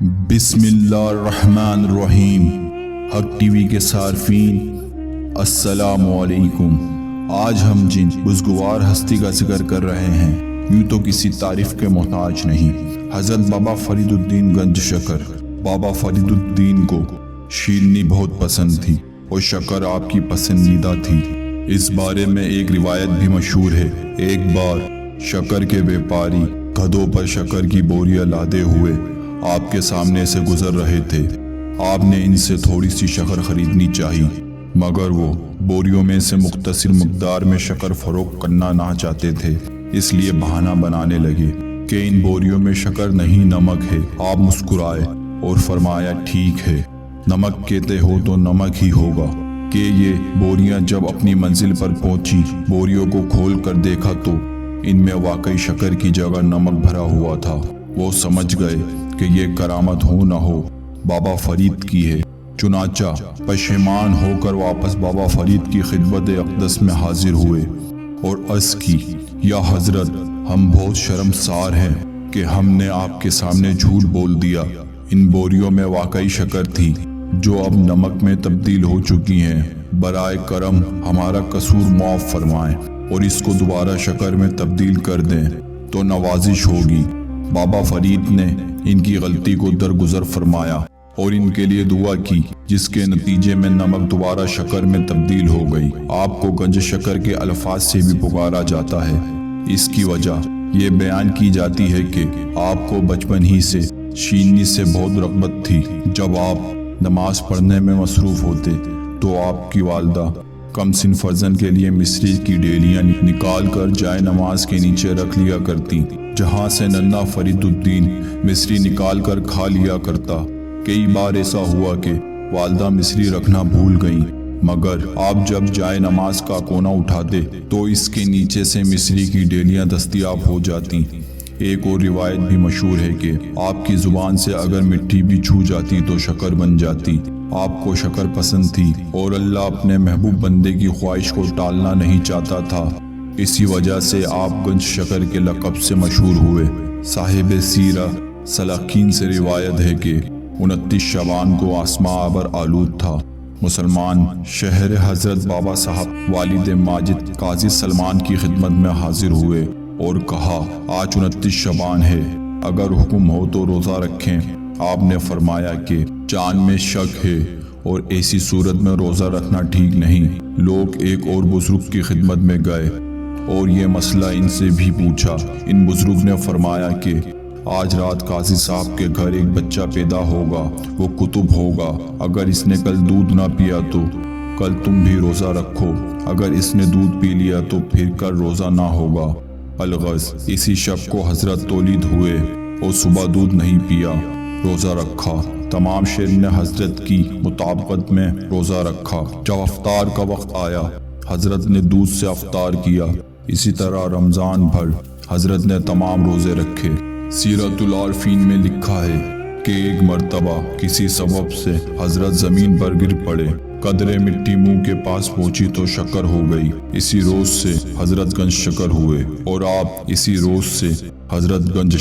بسم اللہ الرحمن الرحیم۔ حق ٹی وی کے صارفین السلام علیکم۔ آج ہم جن بزرگوار ہستی کا ذکر کر رہے ہیں یوں تو کسی تعریف کے محتاج نہیں۔ حضرت بابا فرید الدین گنج شکر۔ بابا فرید الدین کو شیرنی بہت پسند تھی اور شکر آپ کی پسندیدہ تھی۔ اس بارے میں ایک روایت بھی مشہور ہے۔ ایک بار شکر کے بیپاری گدھوں پر شکر کی بوریاں لادے ہوئے آپ کے سامنے سے گزر رہے تھے۔ آپ نے ان سے تھوڑی سی شکر خریدنی چاہی، مگر وہ بوریوں میں سے مختصر مقدار میں شکر فروخت کرنا نہ چاہتے تھے، اس لیے بہانہ بنانے لگے کہ ان بوریوں میں شکر نہیں نمک ہے۔ آپ مسکرائے اور فرمایا ٹھیک ہے، نمک کہتے ہو تو نمک ہی ہوگا۔ کہ یہ بوریاں جب اپنی منزل پر پہنچی، بوریوں کو کھول کر دیکھا تو ان میں واقعی شکر کی جگہ نمک بھرا ہوا تھا۔ وہ سمجھ گئے کہ یہ کرامت ہو نہ ہو بابا فرید کی ہے۔ چنانچہ پشیمان ہو کر واپس بابا فرید کی خدمت اقدس میں حاضر ہوئے اور عرض کی، یا حضرت، ہم بہت شرمسار ہیں کہ ہم نے آپ کے سامنے جھوٹ بول دیا۔ ان بوریوں میں واقعی شکر تھی جو اب نمک میں تبدیل ہو چکی ہیں۔ برائے کرم ہمارا قصور معاف فرمائیں اور اس کو دوبارہ شکر میں تبدیل کر دیں تو نوازش ہوگی۔ بابا فرید نے ان کی غلطی کو درگزر فرمایا اور ان کے لیے دعا کی، جس کے نتیجے میں نمک دوبارہ شکر میں تبدیل ہو گئی۔ آپ کو گنج شکر کے الفاظ سے بھی پکارا جاتا ہے۔ اس کی وجہ یہ بیان کی جاتی ہے کہ آپ کو بچپن ہی سے شیرنی سے بہت رغبت تھی۔ جب آپ نماز پڑھنے میں مصروف ہوتے تو آپ کی والدہ کم سن فرزند کے لیے مصری کی ڈیلیاں نکال کر جائے نماز کے نیچے رکھ لیا کرتی، جہاں سے ننھا فرید الدین مصری نکال کر کھا لیا کرتا۔ کئی بار ایسا ہوا کہ والدہ مصری رکھنا بھول گئیں، مگر آپ جب جائے نماز کا کونا اٹھاتے تو اس کے نیچے سے مصری کی ڈیلیاں دستیاب ہو جاتی۔ ایک اور روایت بھی مشہور ہے کہ آپ کی زبان سے اگر مٹی بھی چھو جاتی تو شکر بن جاتی۔ آپ کو شکر پسند تھی اور اللہ اپنے محبوب بندے کی خواہش کو ٹالنا نہیں چاہتا تھا۔ اسی وجہ سے آپ گنج شکر کے لقب سے مشہور ہوئے۔ صاحب سیرہ سلاخین سے روایت ہے کہ 29 شعبان کو آسماں ابر آلود تھا۔ مسلمان شہر حضرت بابا صاحب والد ماجد قاضی سلمان کی خدمت میں حاضر ہوئے اور کہا، آج 29 شعبان ہے، اگر حکم ہو تو روزہ رکھیں۔ آپ نے فرمایا کہ چاند میں شک ہے اور ایسی صورت میں روزہ رکھنا ٹھیک نہیں۔ لوگ ایک اور بزرگ کی خدمت میں گئے اور یہ مسئلہ ان سے بھی پوچھا۔ ان بزرگ نے فرمایا کہ آج رات قاضی صاحب کے گھر ایک بچہ پیدا ہوگا، وہ کتب ہوگا۔ اگر اس نے کل دودھ نہ پیا تو کل تم بھی روزہ رکھو، اگر اس نے دودھ پی لیا تو پھر کل روزہ نہ ہوگا۔ الغرض اسی شب کو حضرت تولید ہوئے اور صبح دودھ نہیں پیا، روزہ رکھا۔ تمام شہر نے حضرت کی مطابقت میں روزہ رکھا۔ جب افطار کا وقت آیا، حضرت نے دودھ سے افطار کیا۔ اسی طرح رمضان بھر حضرت نے تمام روزے رکھے۔ سیرت العارفین میں لکھا ہے کہ ایک مرتبہ کسی سبب سے حضرت زمین پر گر پڑے، قدرے مٹی منہ کے پاس پہنچی تو شکر ہو گئی۔ اسی روز سے حضرت گنج شکر ہوئے اور آپ اسی روز سے حضرت گنج